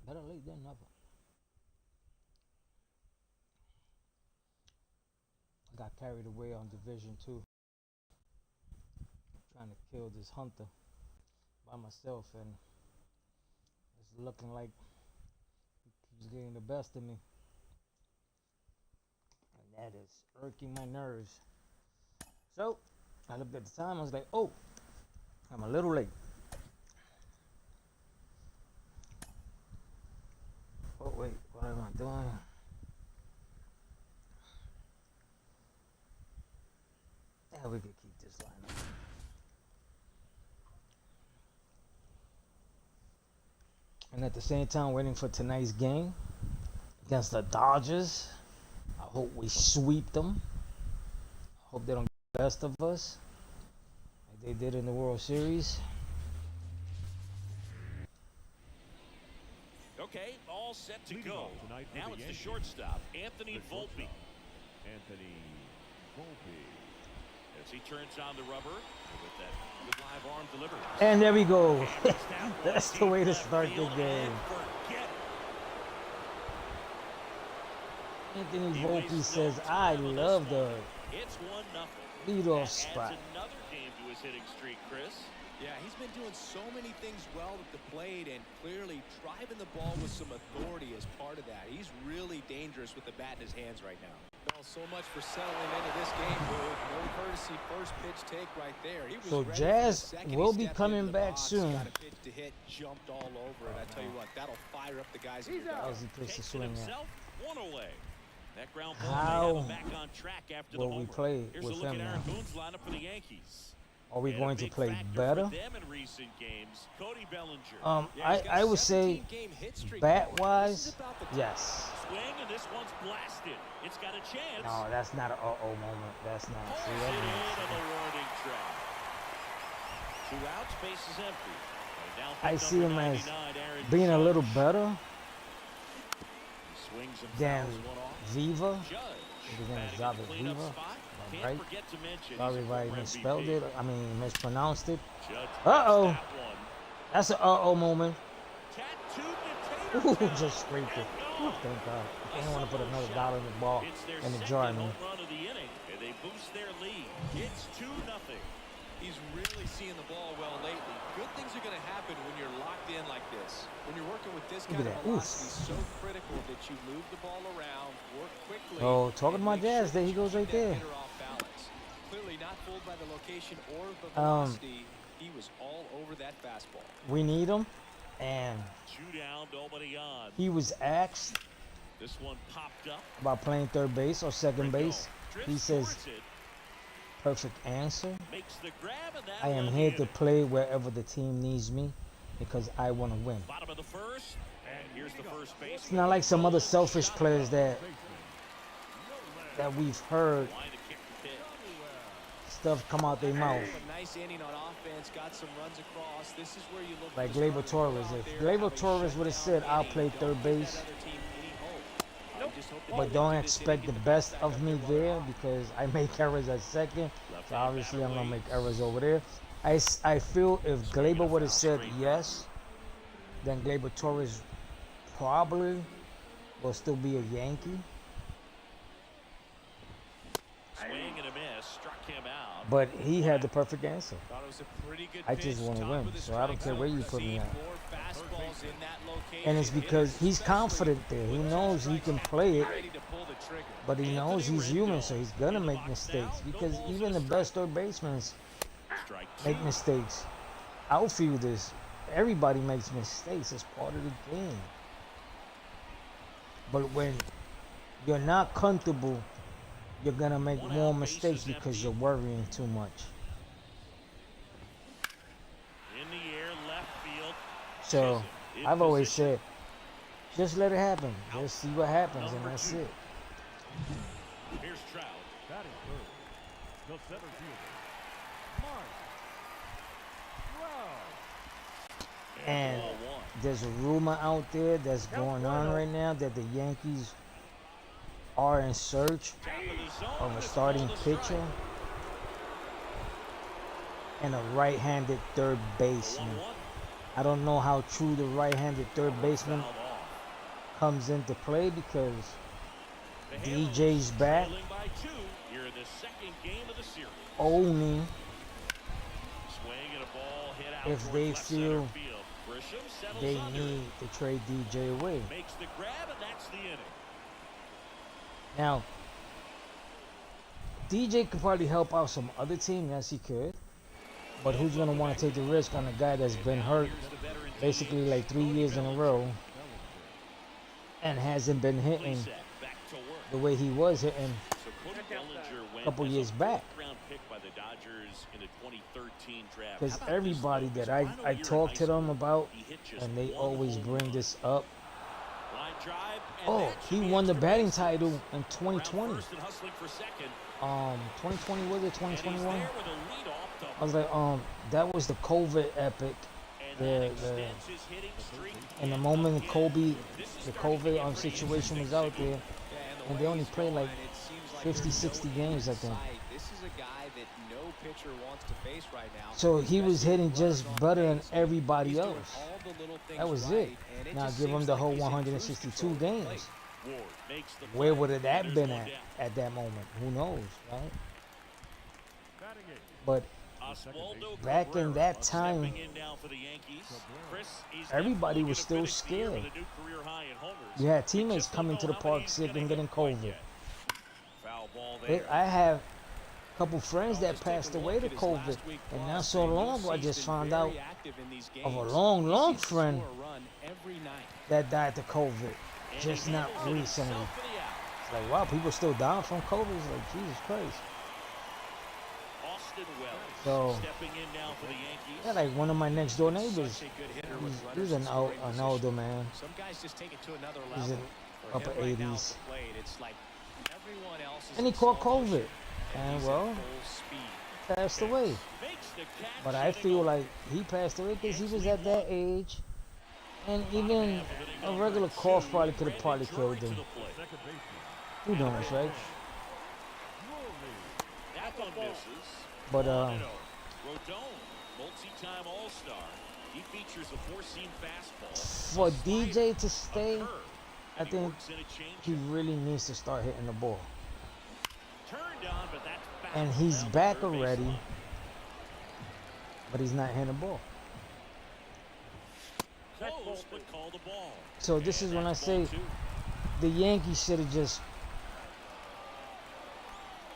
Better late than never. I got carried away on Division 2, trying to kill this hunter by myself, and it's looking like he's getting the best of me. And that is irking my nerves. So, I looked at the time, I was like, oh, I'm a little late. Oh, wait, what am I doing? Yeah, we could keep this lineup. And at the same time, waiting for tonight's game against the Dodgers. I hope we sweep them. I hope they don't get the best of us like they did in the World Series. Okay, all set to go. Now it's the shortstop, Anthony Volpe. Anthony Volpe. As he turns on the rubber with that good live arm delivery. And there we go. That's the way to start the game. Anthony Volpe says, I love the leadoff spot. Another game to his hitting streak, Chris. Yeah, he's been doing so many things well at the plate and clearly driving the ball with some authority as part of that. He's really dangerous with the bat in his hands right now. Well, so much for settling into this game, Luke. No courtesy first pitch take right there. He was So ready Jazz for the will second. be He coming stepped into the back box, soon. got a pitch to hit, jumped all over it. I tell you what, that'll fire up the guys in your dugout. As he puts the Takes it swing at. himself, one away. That ground ball How may have him back on track after the will we homer. play Here's with a look them at Aaron now? Boone's lineup for the Yankees. Are we And going a to big play factor better? for them in recent games, Cody Bellinger. Yeah, he's got I a would say 17-game hit streak bat going. wise, This is about the time. yes. Swing, and this one's blasted. It's got a chance. No, that's not a uh-oh moment. That's not. See, Pulls that's it in not- on the warning track. 2 outs, base is empty. And now I pick see number him as 99, Aaron being a little Judge. better He swings and than fouls one off. Viva. Judge His name is batting in David the cleanup Viva. spot. Can't Right? forget to mention Sorry he's if a I former misspelled MVP. it. I mean, mispronounced it. Judge Uh-oh. gets that one. That's an uh-oh moment. Tattooed Ooh, to tater just scraped it. Ooh, thank God. I didn't want to put another dollar in the ball It's their in the second jar. I mean, home run of the inning, and they boost their lead. It's 2-0. He's really seeing the ball well lately. Good things are going to happen when you're locked in like this. When you're working with this Look kind at of that. Oof. velocity, so critical that you move the ball around, work quickly. Oh, talking and about make Jazz, sure there he that you goes keep right that there. hitter off balance. Clearly not fooled by the location or the velocity. He was all over that fastball. we need him. And 2 down, nobody on. he was asked This one popped up. about playing third base or second Ringo base. drifts He says, towards it, perfect answer. makes the grab, and that I am will here be to it. play wherever the team needs me because I want to win. Bottom of the first, and here's the first base. It's not like some other selfish players that we've heard Line to kick the pitch. stuff come out their mouth. A nice inning on offense, got some runs across. This is where you look Like for Gleyber starters Torres. out If there, Gleyber have a Torres would have said, shutdown I'll inning. play Don't third give base, that other team any hope. Just hope they but get don't through this expect inning, the get best back of up me and there running. because I make errors at second. So Left-hand obviously I'm batter going to make waits. errors over there. I feel if Swinging Gleyber a would have foul said straight. yes, then Gleyber Torres probably will still be a Yankee. Swing and a miss, struck him out. But he had the perfect answer. Thought it was a pretty good I just pitch, wanna top win, of the so I don't strike care where zone. you put me Seen at. more fastballs in that location. And it's because Hitters he's especially confident there. He with knows he can play it, ready to pull the trigger. but he knows Anthony he's human, Rendon so he's going to in the make box mistakes now. No because balls even and the a best third basemen Strike make 2. mistakes. Outfielders, everybody makes mistakes. It's part of the game. But when you're not comfortable, you're going to make One more out, mistakes bases because empty. you're worrying too much. In the air, left field. So Chisholm in I've always position. said, just let it happen. Just see what happens, and Number that's 2. it. Here's Trout. Batting first. The center fielder. Mark. Trout. And Ball 1. there's a rumor out there that's going on right now that the Yankees are in search Top of the zone, of a it's starting called a strike. pitcher and a right-handed third baseman. 1-1. I don't know how true the right-handed third baseman Fouled off. comes into play because The DJ's Halos back. trailing by 2 here in the second game of the series. Owning Swing and a ball hit out if towards they left feel center field. Grisham settles they under need it. to trade DJ away. Makes the grab, and that's the inning. Now, DJ could probably help out some other team, yes he could. But who's gonna want to take the risk on a guy that's been hurt Here's the veteran basically DH, like 3 Cody years in a Bellinger. row and hasn't been hitting Lisa, back to work. the way he was hitting So Cody Bellinger went couple as years a back. fourth-round pick by the Dodgers in the 2013 draft. because How about everybody this, that though? His I final year in talk high to them school, about he hit just and they one always home bring run. this up. Line drive, and Oh, that should he be won the extra batting bases. title in Around 2020. first and hustling for second, 2020 was it and he's 2021? there with a leadoff double. I was like, that was the COVID epic. And the- that the- extends his hitting streak In the yet moment again. Kobe, This is the starting to COVID get pretty situation was interesting. out there, Yeah, and the they way only he's played like going, it seems like 50, there's 60 no games, I end in think. sight. This is a guy that no pitcher wants to face right now. So he was especially hitting with just runners on better than base. everybody He's doing else. all the little things That was right, it. and it Now just give him seems the like whole he's in cruise 162 control of the games. plate. Ward makes the Where play, would it and have there's been one at down. that moment? Who knows, right? Batting eight. But Oswaldo back in Cabrera that time, stepping in now for the Yankees. Chris, he's everybody definitely was gonna still finish the year scared. with a new career high in homers. you had We teammates just don't coming know to the how park many he's sick gonna and get getting quite COVID. yet. Foul ball there. I have a couple friends Well, that just take a passed look away at to his COVID, last week and plus, not so and you'll long see ago I he's just been found very out active in these of a games. long, He long seems to friend score a run every night. that died to COVID, And just he not handles it recently. himself for the out. It's like, wow, people still dying from COVID. It's like, Jesus Christ. Austin Wells So, stepping in now for the Yankees. yeah, like one of my next door neighbors, Such a good hitter with he's runners an, in scoring an position. older man. Some guys just take it to another He's level. in For upper him right now at 80s. the plate, it's like everyone else is And he in caught slow motion, COVID. And he's at well, full speed. passed away. Makes the catch But I and a feel goal. like he passed away because he was at that age. And even a regular cough probably could have probably killed him. Second baseman. Who knows, right? That one misses. But Rodon, multi-time All-Star. He features a four-seam fastball. for a slider, DJ to a stay, curve, I and he think works in a changeup. he really needs to start hitting the ball. Turned on, but that's foul And he's down the back third already, baseline. but he's not hitting the ball. Close, but called the ball. So this is when I that's say ball two. the Yankees should have just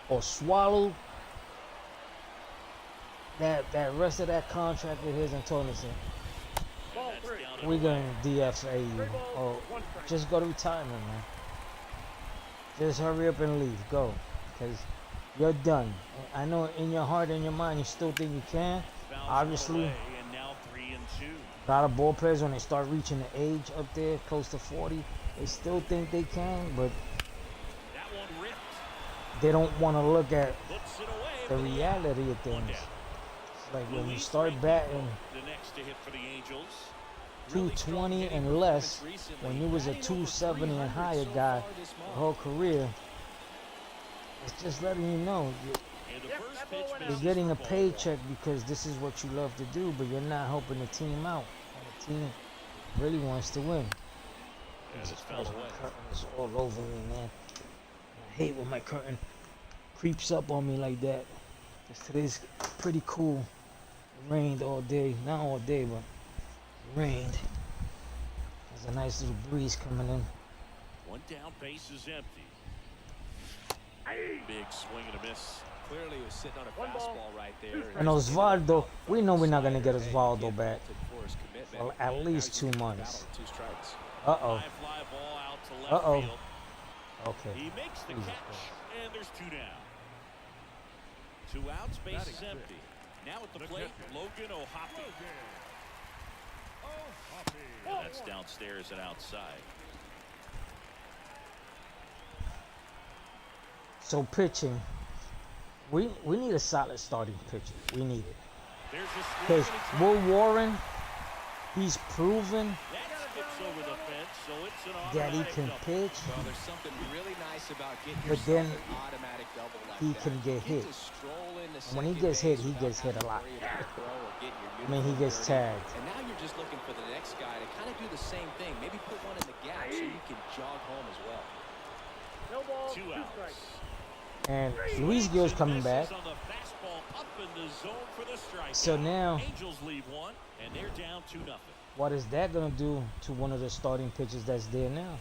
or swallowed that rest of that contract of his and told us, And that's down and we're away. going to DFA you or just go to retirement, man. Just hurry up and leave, go, because you're done. I know in your heart and your mind you still think you can. Fouls Obviously, away, and now 3-2. a lot of ball players when they start reaching the age up there, close to 40, they still think they can, but That one ripped. they don't want to look at Puts it away. the for the out. reality of One things. down. It's like when you Luis start Rengifo, batting the next to hit for the Angels. 220 and less, when you was a 270 and higher guy your whole career, it's just letting you know And the first pitch you're misses getting a for ball paycheck because this is what you love to do, but you're not helping the team out. And the team really wants to win. one. And Jesus it's foul Christ, away. my curtain is all over me, man. I hate when my curtain creeps up on me like that. 'Cause today's pretty cool. It rained all day, not all day, but it rained. There's a nice little breeze coming in. One down, base is empty. Big swing and a miss. Clearly he was sitting on a fastball right there. And Osvaldo, we know we're not gonna get Osvaldo back. For his commitment. Well, at Now least he's 2 gonna months. battle with 2 strikes. Uh-oh. High fly ball out to left Uh-oh. field. Okay. He makes the Jesus catch, Christ. and there's 2 down. 2 outs, base is Batting empty. Now at the The plate, catcher. Logan O'Hoppe. Oh, That's downstairs and outside. So pitching, we need a solid starting pitcher. We need it. There's a swing Because and a drive. Will Warren, he's proven That skips over the fence, so it's an that he automatic can double. pitch, Well, there's something really nice about getting but yourself then an automatic double like he that. can get You hit. to stroll into And when he second gets hit, base he without gets hit having a lot. to worry about a throw or getting your I mean, he uniform gets dirty. tagged. And now you're just looking for the next guy to kind of do the same thing. Maybe put one in the gap so you can jog home as well. No ball, 2 two outs. strikes. And Luis Gil's coming back. On the fastball up in the zone for the strikeout. So now, Angels leave one, and they're down 2-0. what is that gonna do to one of the starting pitchers that's there now?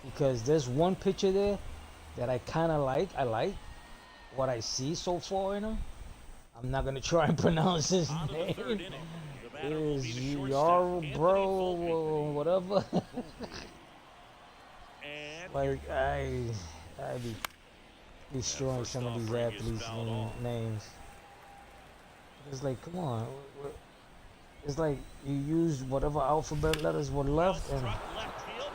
Because there's one pitcher there that I kind of like. I like what I see so far in him. I'm not gonna try and pronounce his On to the third name. inning. The batter will Is be the shortstop, Yaro Anthony Bro Volpe. or whatever? And Like I be destroying some of these athletes' names. It's like, come on. It's like you use whatever alphabet letters were left, and struck left field.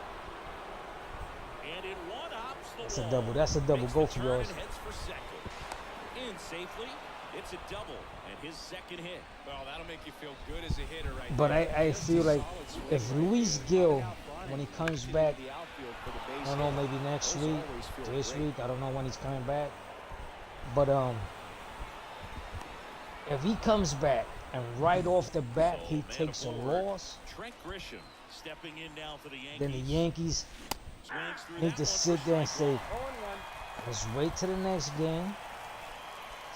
And it one-hops the that's a wall. double. That's a double. Makes Go the for turn yours. and heads for second. In safely. It's a double and his second hit. Well, that'll make you feel good as a hitter right But there. I Just feel a like solid swing if right Luis there. Gil, Coming out front when he and comes into back, the outfield for the I base don't know, hit. maybe next Those week, always feel this great. week, I don't know when he's coming back. But if he comes back and right off the bat he Man takes a aboard. loss, Trent Grisham stepping in now for the Yankees. then the Yankees Swings through need that to one sit for there and strike say, one. 0-1. let's wait till the next game,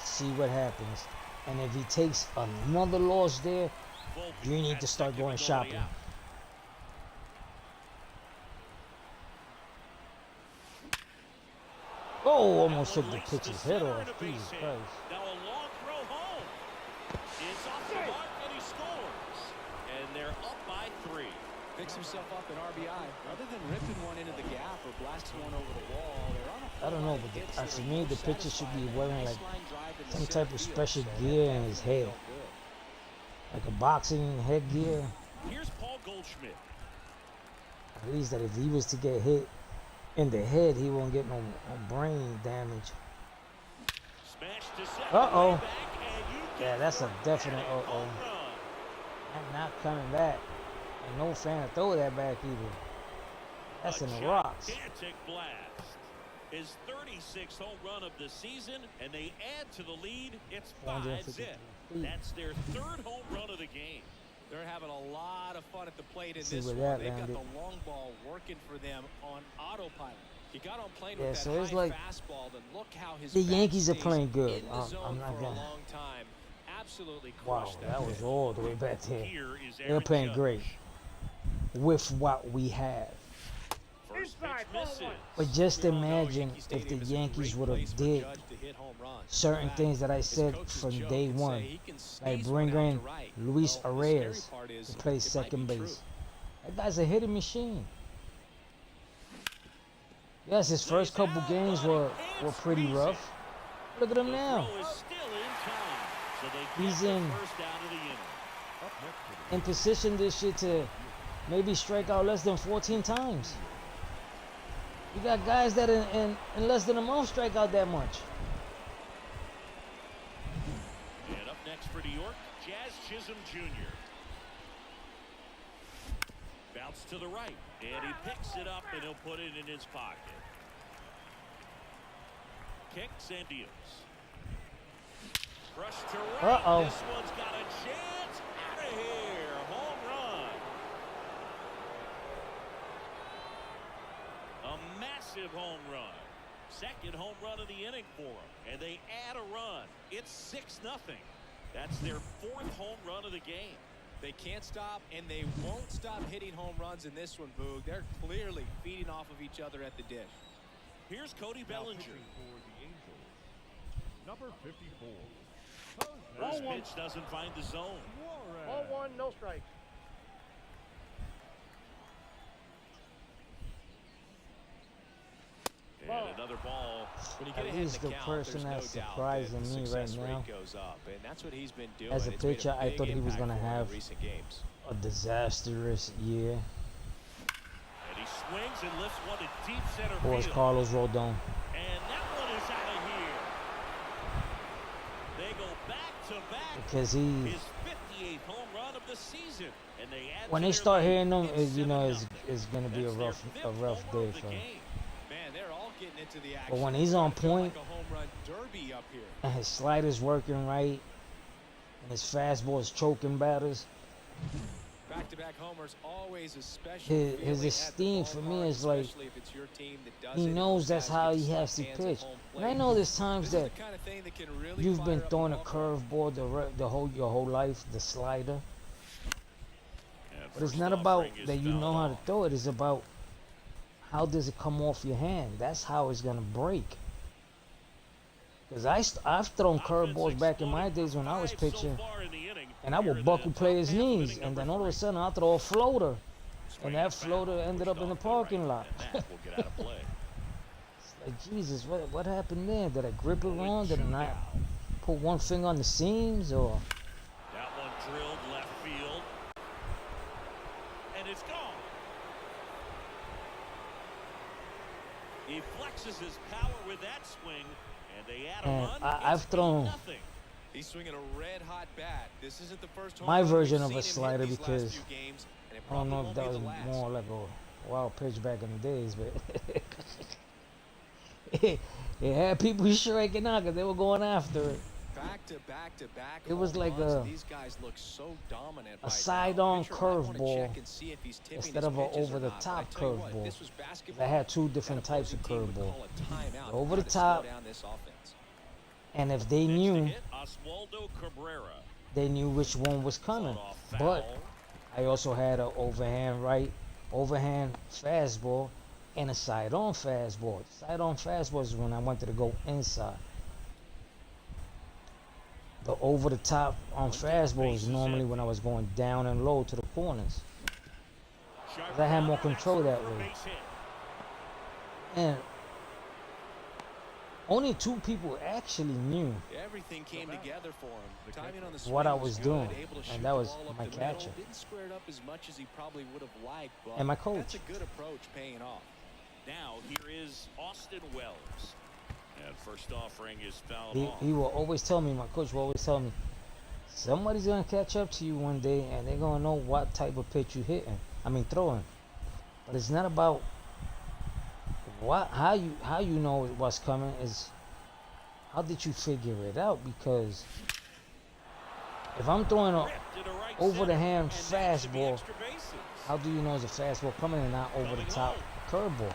see what happens. And if he takes another loss there, Volpe you need at to start second going with nobody shopping. out. Oh, almost That took one the laced to pitcher's head center off. and a base Jesus hit. Christ. Now a long throw home. It's off the mark and he scores. And they're up by 3. Picks himself up an RBI. Rather than ripping one into the gap or blasting one over the wall, they're on a I don't know, whole lot of but hits to that me, are the pitcher should be satisfying. wearing Nice like line drive in the some center type of field, special so that gear in his definitely head, felt good. like a boxing headgear. Here's Paul Goldschmidt. At least that if he was to get hit in the head, he won't get no brain damage. Smash to second. Uh-oh. way back, and you Yeah, get that's a for definite Paddock. uh-oh. Home run. I'm not coming back. And no fan to throw that back either. That's A in the rocks. gigantic blast. His 36th home run of the season, and they add to the lead. It's 453 5-zip. feet. That's their 3rd home run of the game. They're having a lot of fun at the plate in See this where one. that They've got landed. the long ball working for them on autopilot. He got on plane Yeah, with so that it's high like fastball, then look how his the bat Yankees are stays playing good. in the I'm zone not for a gonna. long time. Absolutely Wow, crushed that was all the way back there. Here is They're Aaron playing Judge. great with what we have. First Inside, pitch ball misses. one. But just We all know imagine Yankee if Stadium the is a Yankees great would place have for did Judge to hit home runs. certain In fact, things that I his said coach from Joe day can say one, he can like sneeze bring one out in to right. Luis Well, the scary Arias part is to play it might second be true. base. That guy's a hitting machine. Yes, his first couple games were pretty rough. Look at him The now. throw is still in time, so they He's get the in. first out of the inning. Up next to In position this year to maybe strike out less than 14 times. You got guys that in less than a month strike out that much. And up next for New York, Jazz Chisholm Jr. Bounce to the right, and he picks it up, and he'll put it in his pocket. Kicks and deals. Rush to right. Uh-oh. This one's got a chance. Out of here. Home run. A massive home run. Second home run of the inning for them. And they add a run. It's 6-0. That's their 4th home run of the game. They can't stop, and they won't stop hitting home runs in this one, Boog. They're clearly feeding off of each other at the dish. Here's Cody now Bellinger. pitching for the Angels. Number 54. First Ball one. pitch doesn't find the zone. Ball one, no strikes. And another ball. When you get At ahead in least the the count, person there's that's no doubt surprising that the me success right rate now. goes up, and that's what he's been doing. As a It's made pitcher, I big thought he was impact gonna for him in have recent games. a disastrous year. And he swings and lifts one to deep center Or as field. Carlos Rodon. And that one is out of here. They go back to back. Because he, His 58th home run of the season. And they add when to they their start lead. hearing them, It's you know, 7-0. it's gonna be a That's their rough 5th home run day of the for him. game. Man, they're all getting into the action. But when he's on It's gonna feel point like a home run derby up here. and his slider's working right, And his fastball is choking batters. Back-to-back homers, always a special His feeling at the esteem for me ballpark, is like, especially if it's your team that does he it and knows those that's guys how get he to has to slap hands at pitch. home And I plate. know there's times This is that the kind of thing that can really you've been fire up throwing a a ball club. curveball your whole life, the slider. And But it's first not about offering is that you know fouled how to off. throw it. It's about how does it come off your hand. That's how it's gonna break. Because I've thrown curveballs back in my days when I was pitching, and I would buckle players' knees, and then all of a sudden I'll throw a floater, and that floater ended up in the parking lot. Will get out of play. It's like, Jesus, what happened there? Did I grip it wrong? Did I not put one finger on the seams? Or That one drilled left field. And it's gone. He flexes his power with that swing, and they add a And run. I've It's thrown 8-0. He's swinging a red-hot bat. This isn't the first home my run version we've of a seen him hit slider, these last because few games, and it I don't know probably if that was won't be the last. more like a wild pitch back in the days, but it had people striking out because they were going after it. Back-to-back-to-back It was home like runs, a- and these guys look so dominant right side-on now. Pitcher might wanna curveball check and see if he's tipping instead his of a pitches or over-the-top not. But I tell you what, curveball. this was I basketball. had two That different types of opposing team would curveball. call a timeout Over to the slow top, down this offense. and if they Next to knew, hit, Oswaldo Cabrera. they knew which one was coming. Fought off But foul. I also had an overhand fastball, and a side-on fastball. Side-on fastball is when I wanted to go inside. The over-the-top on fastball is normally when I was going down and low to the corners. Sharp I had more ground, control that for a way. base hit. And only two people actually knew Everything came together for him. Timing on the what I swing was good, doing, able to shoot and that the was ball up my the middle. catcher. Didn't square it up as much as he probably would have liked, but And my that's coach. a good approach paying off. Now here is Austin Wells. And first offering is fouled He off. will always tell me, my coach will always tell me, somebody's gonna catch up to you one day, and they're gonna know what type of pitch you throwing. But it's not about how you know what's coming. Is how did you figure it out? Because if I'm throwing a Ripped to the right over the center, hand and that should be fastball, extra bases. how do you know it's a fastball coming and not over the top curveball?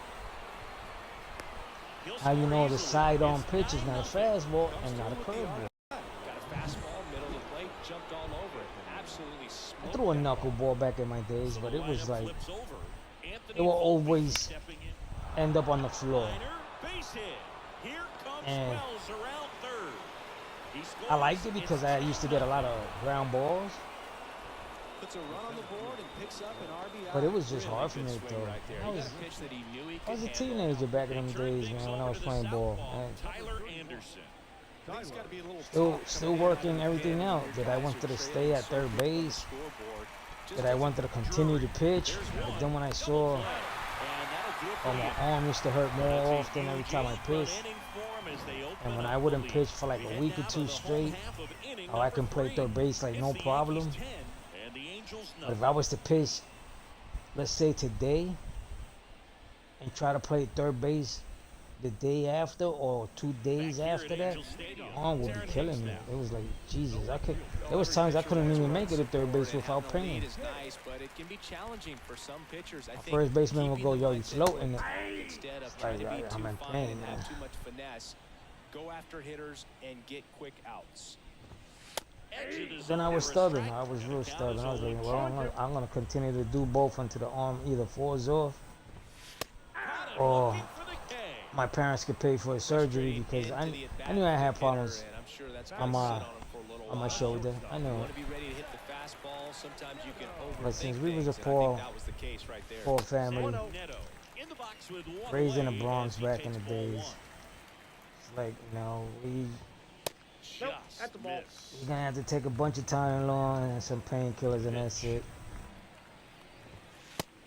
He'll How you score know the easily. side-on It's pitch is not a 9-0. fastball Comes and not a through with the curveball? Got a fastball, middle of the plate, jumped all over it. Absolutely I smoked threw a that ball. knuckleball back in my days, So but the it was lineup like flips over. Anthony it will Volpe always stepping in. end up on the floor. Liner, base hit. Here comes And Wells around third. He scores. I liked it because I used to get a lot of ground balls, Puts a run on the board and picks up an RBI. but it was just Really hard for good me to swing throw. right there. I He was, got a pitch that he knew he I was a could handle. teenager back in They them turn days, things man, when I over was to the playing ball. southpaw, And Tyler Anderson. Things gotta be a little Still tough still coming in out of working the everything pen out. when Did your I guys wanted are to stay trailing at so third quick on the base? scoreboard. Just Did I doesn't wanted to continue to pitch? But then when I saw, And that'll do it for oh, the my inning. arm used to hurt It's more a often every huge time I eighth-run pitched. inning for 'em as they open And when up I the wouldn't lead. pitch for like We a head week or now to two the home straight, half of inning oh, I number can play 3. third base like It's no the problem. Yankees 10 and the Angels But if nothing. I was to pitch, let's say today, and try to play third base the day after or 2 days Back here after at that, Angel Stadium, my arm would Darren be killing me. Hayes It was like, Jesus, there was times I couldn't even make it to third base without pain. Is nice, but it can be challenging for some pitchers. I My think first baseman would keeping go, the yo, you mindset floating it. instead of It's trying to like, be I'm too in fine pain, and man. have too much finesse. Go after hitters and get quick outs. Edge of the Then I zone was for a stubborn. strike, I was and real the count stubborn. is I was like, 0-2. well, I'm gonna continue to do both until the arm either falls off Caught him or looking for the K. my parents could pay for a surgery because I knew I had problems on my shoulder. I know it. But since we was a poor family, Neto in the box with one raised in the away Bronx as he back in takes the ball days, one. it's like, we Just at the ball. missed. You're gonna have to take a bunch of Tylenol and some painkillers, and that's it.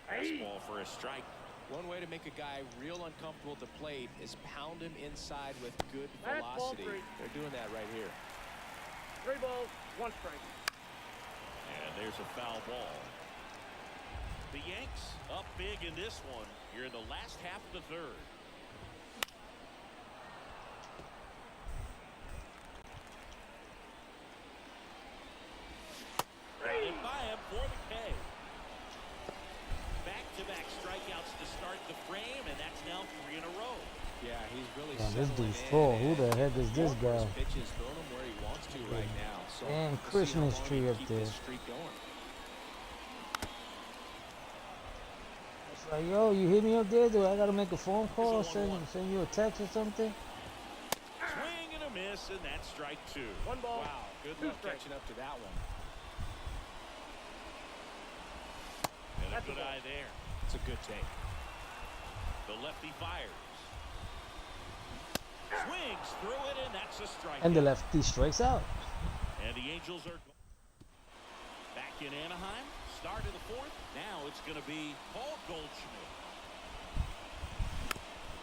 Fastball for a strike. One way to make a guy real uncomfortable at the plate is pound him inside with good That's ball velocity. three. They're doing that right here. 3 balls, 1 strike. And there's a foul ball. The Yanks up big in this one here in the last half of the third. Yeah, he's really Man, this settling dude's in, full. Who and the heck is this going for his guy? pitches, throwing them where he wants to right now. So Damn we'll see how Christmas long he tree can up keep there. this streak going. It's like, yo, you hit me up there? Do I gotta make a phone call or Here's a 1-1. send you a text or something? Swing and a miss, and that's strike two. One ball. Wow, good Two luck strikes. catching up to that one. And a That's a good ball. eye there. It's a good take. The lefty fires. Swings through it, and that's a strike. And the lefty strikes out. And the Angels are back in Anaheim. Start of the fourth. Now it's going to be Paul Goldschmidt.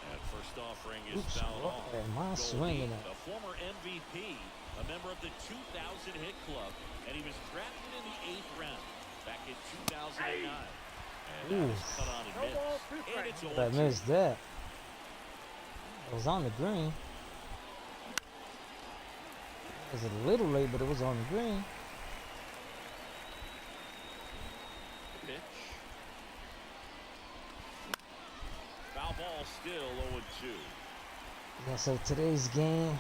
That first offering is Oops, fouled what off. am I Goldie, swinging at? the former MVP, a member of the 2000 hit club, and he was drafted in the 8th round back in 2009. And that was cut on and No ball, missed. two And it's strikes. But I 0-2. missed that. It was on the green. It was a little late, but it was on the green. Pitch. Foul ball still 0-2. Yeah, so today's game,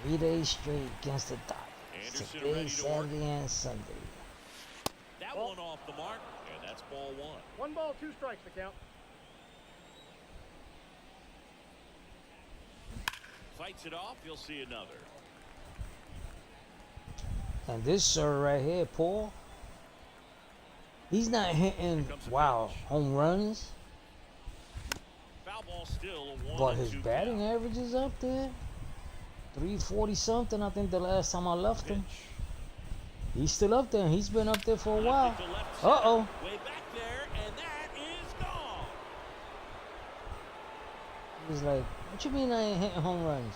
3 days straight against the Dodgers. Anderson Today, ready to work. Saturday, and Sunday. That Ball. one off the mark, and that's ball one. One ball, two strikes to count. Fights it off, you'll see another. And this sir right here, Paul, he's not hitting, comes the wow, pitch. home runs, Foul ball still a 1-2 but his batting count. average is up there. 340 something, I think the last time I left him. Pitch. He's still up there, and he's been up there for a while. Left to left center, Uh-oh. Way back there, and that is gone. He's like, what you mean I ain't hitting home runs?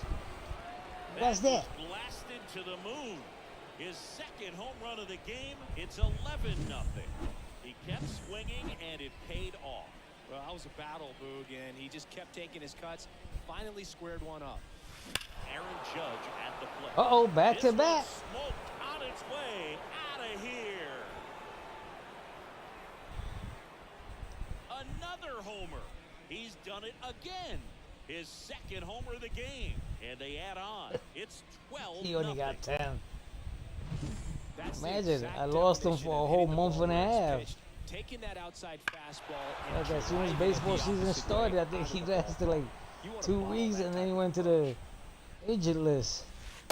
What's That that? was blasted to the moon. His second home run of the game. It's 11-0. He kept swinging, and it paid off. Well, that was a battle, Boog, and he just kept taking his cuts. Finally squared one up. Aaron Judge at the plate. Uh-oh, back This to one back. smoked on its way out of here. Another homer. He's done it again. His second homer of the game. And they add on. It's 12. He only got 10. That's the Imagine, exact I lost him definition for a of whole hitting the month ball and a where it's half. pitched, taking that outside fastball and Like as soon as driving it baseball the season opposite started, way I think out of he the ball. lasted like You wanna 2 ball weeks, that and then he type went to of the agent list.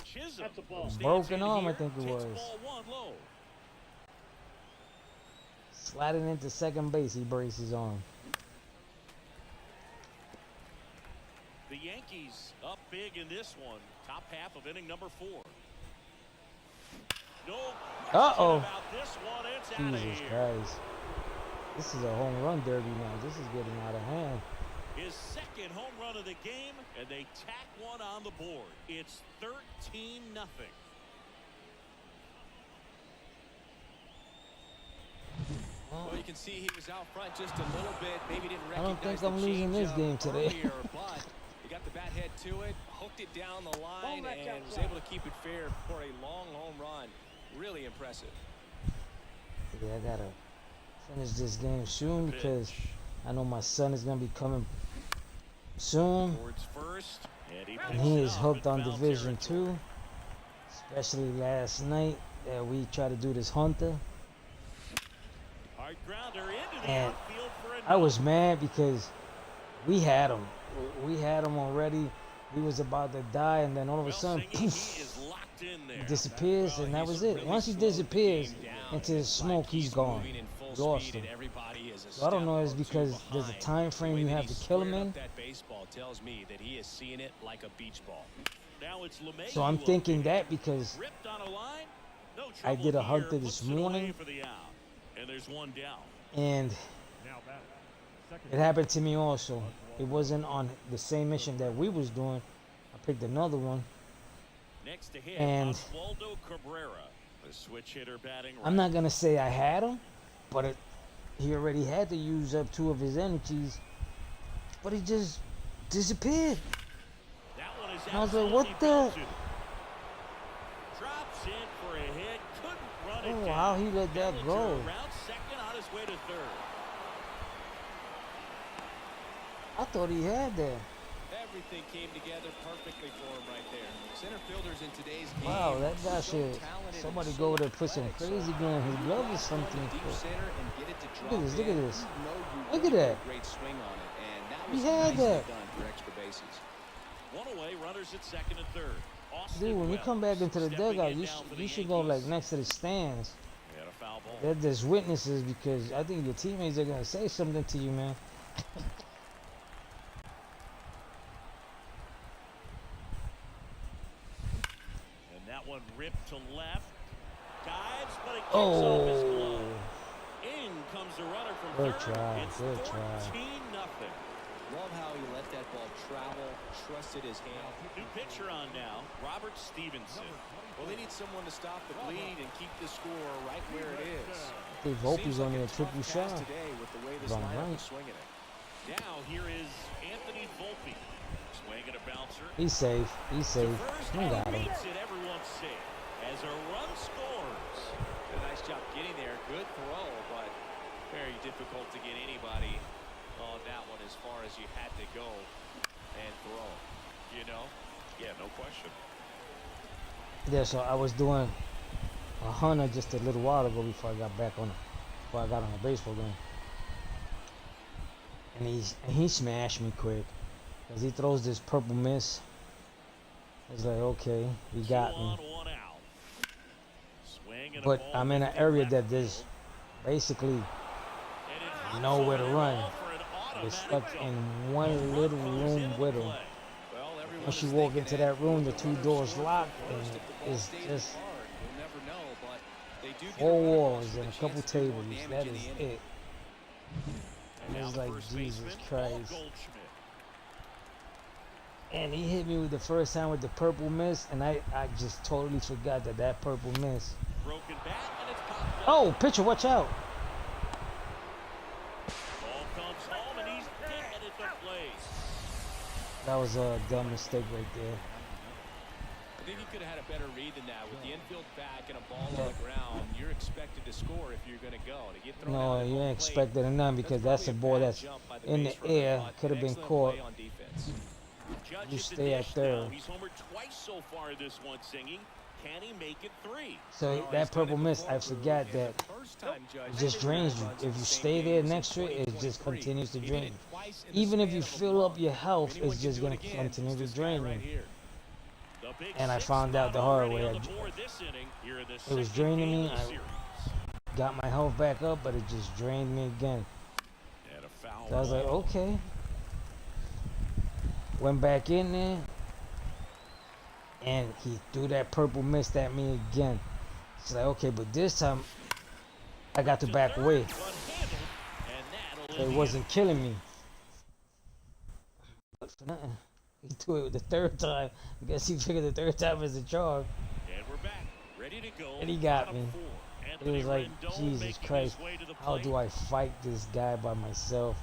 Chisholm That's a ball. stands Broken in arm, I here, think it takes was. ball one low. Sliding into second base, he breaks his arm. The Yankees up big in this one. Top half of inning number 4. No question Uh-oh. about this one. It's out of Jesus here. Christ. This is a home run derby now. This is getting out of hand. His second home run of the game, and they tack one on the board. It's 13-0. Well, you can see he was out front just a little bit. Maybe didn't I don't recognize think I'm the losing this changeup game today. earlier, but he got the bat head to it, hooked it down the line, match and was outside. able to keep it fair for a long home run. Really impressive. Yeah, I gotta finish this game soon because Pitch. I know my son is gonna be coming soon, Towards first, and and he is picks it up hooked in on foul Division territory. 2. Especially last night that we tried to do this Hunter, Hard grounder into the and outfield for a I was knock. mad because we had him. We had him already. He was about to die, and then all of a Well, sudden, Singy, he poof, is locked in there. he disappears, Well, and that he's was it. really Once he slowed the disappears game down. into the It's like smoke, he's gone. moving in full Lost speed, him. and everybody is a So I don't step know, it's or two because there's a behind. time frame The way you that have he to kill him squared in. up that baseball tells me that he is seeing it like a beach ball. Now it's LeMahieu So I'm up thinking there. that because Ripped on a line. No I trouble did a here. Hunter this Puts it away morning. for the out. And there's one down. and Now batting. Second. it happened to me also. It wasn't on the same mission that we was doing. I picked another one. Next to hit, And Oswaldo Cabrera, the switch hitter batting right. I'm not gonna say I had him, but he already had to use up 2 of his energies, but he just disappeared. That one is I was like, what absolutely the- belted. Drops in for a hit, couldn't run it Oh, down. how he let that Bellinger go. around second on his way to third. I thought he had that. Everything came together perfectly for him right there. Center fielders in today's game. Wow, that guy so should. talented Somebody and go so over there put some athletic. crazy So gun. His you glove is blast one to something. deep center and get it to Look drop at this. Look at in, this. you know you Look really at that. put a great swing on it, and that He was had nicely that. done for extra bases. One away, runners at second and third. Austin Dude, when you come back Wells into the stepping dugout, in you, now for the you should go like Yankees. next to the stands. And a foul ball. They're just witnesses because I think your teammates are gonna say something to you, man. And that one ripped to left. Dives, but it kicks off his Oh, glove. In comes the runner from Good third. try, It's good try. 14-0. Love how he let that ball travel, trusted his hand. New pitcher on now, Robert Stevenson. Well, they need someone to stop the bleed and keep the score right where it is. I think Volpe's on there triple shot. Today with the way this Wrong lineup right. is swinging it. Now here is Anthony Volpe. Swinging a bouncer. He's safe. He's safe. First, We got him. beats it, everyone's safe. As a run scores. Did a nice job getting there. Good throw, but very difficult to get anybody on that one as far as you had to go and throw. You know? Yeah, no question. Yeah, so I was doing a hunter just a little while ago before I got back on, before I got on a baseball game, and he smashed me quick, cause he throws this purple mist. It's like, okay, he got 2 me, on, 1 out. Swing and a but ball I'm in an lifted area left that there's field. basically And it hops nowhere to over the run. ball for an We're automatic stuck out. in one The little run goes room into with him. play. Well, everyone Once is you walk thinking into that that room, the the two runners doors scored locked, first and if the ball it's stays just hard. You'll never know, but they do get a 4 runner walls with and a a couple chance to do more tables. damage That in is the inning. it. And It now was the like, first Jesus baseman, Paul Christ. Goldschmidt. And he hit me with the first time with the purple mist, and I just totally forgot that purple mist. Broken bat, and it's popped up. Oh, pitcher, watch out! Ball comes home, and he's dead at the plate. That was a dumb mistake right there. I think he could have had a better read than that. With the infield back and a ball on the ground, you're expected to score if you're going to go. To get thrown out No, at you home ain't plate, expected none because that's a probably ball bad that's jump by the in base the runner, air. but Could have been excellent caught. play on defense. Judge You at the stay at dish third. now. He's homered twice so far this one, singing. Can he make it 3? So Well, he's that done purple it mist, before, I Drew, forgot and that the first time Judge it just hit drains you. runs If in you the stay same there game next since to it, it just 2023. continues to He did drain it you. twice in the Even if span you of a fill up month. your health, Anyone it's can just do it gonna again. continue It's to this guy drain right you. here. The big And I six found out spot the hard already way. on I the board this inning. Here in the It was second draining game me. of the I series. got my health back up, but it just drained me again. And a foul So I was like, ball. okay. Went back in there, and he threw that purple mist at me again. It's like, okay, but this time I got to To back third, away. but handled, and that'll So end it the wasn't killing me. But for nothing, he threw it the third time. I guess he figured the third time was the charm. inning. And we're back, ready to go. And he got Bottom me. 4. It Anthony was like, Rendon Jesus making Christ, his way to the how plate. do I fight this guy by myself?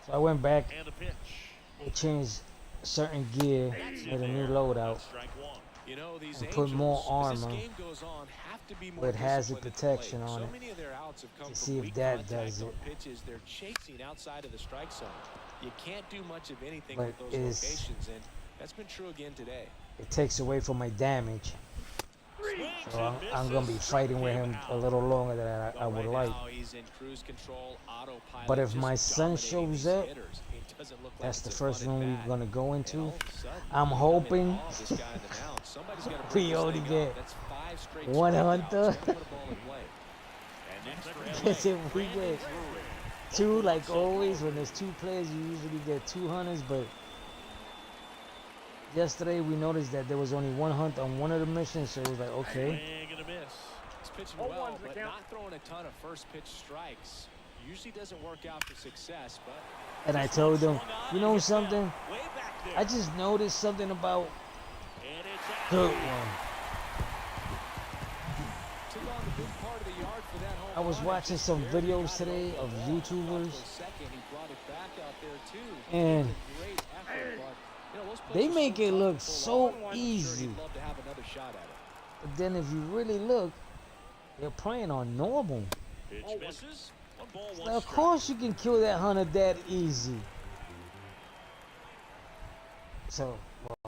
So I went back And the pitch. and changed certain gear That's with a in new there. loadout. Strike 1. You know, these And put more Angels, as this armor game goes on, have to be more with hazard disciplined at the plate. protection on So it many of their outs have come to from see if weak that contact does on it. pitches they're chasing outside of the strike zone. You can't do much of anything But with those it's- locations, and that's been true again today. It takes away from my damage. Swings So and I'm gonna be misses. fighting with Struck him out. a little longer than I But would right like. now, he's in cruise control, autopilot, But if just my son dominating shows these up, hitters. It doesn't look like that's it's the a first fun at room bat. we're gonna go And into. all of a sudden, I'm you come in hoping awe of this guy on the mound. Somebody's gotta we bring this only thing get up. That's 5 straight one strikeouts. hunter. Gotta put a ball in play. And next for Because LA, if we Brandon get Drury. two, like always, when there's two players, you usually get 2 hunters. But yesterday we noticed that there was only 1 hunt on one of the missions, so it was like, okay. Swing and a miss. He's pitching well, but not throwing a ton of first pitch strikes. Usually doesn't work out for success, but And I told them, Swung on you and know hit something? well. Way back there. I just noticed something about And it's out. good one. took on the big part of the yard for that home I was run. watching Just some barely videos got it today over of the wall. YouTubers, For a second, he brought it back out there too. and It's a great effort, but, you know, those plays they are make so it tough look to pull so off. I'm sure easy. he'd love to have another shot at it. But then if you really look, they're playing on normal. Pitch misses. 1 ball, 1 Now, of strike. course you can kill that hunter that easy. So, well,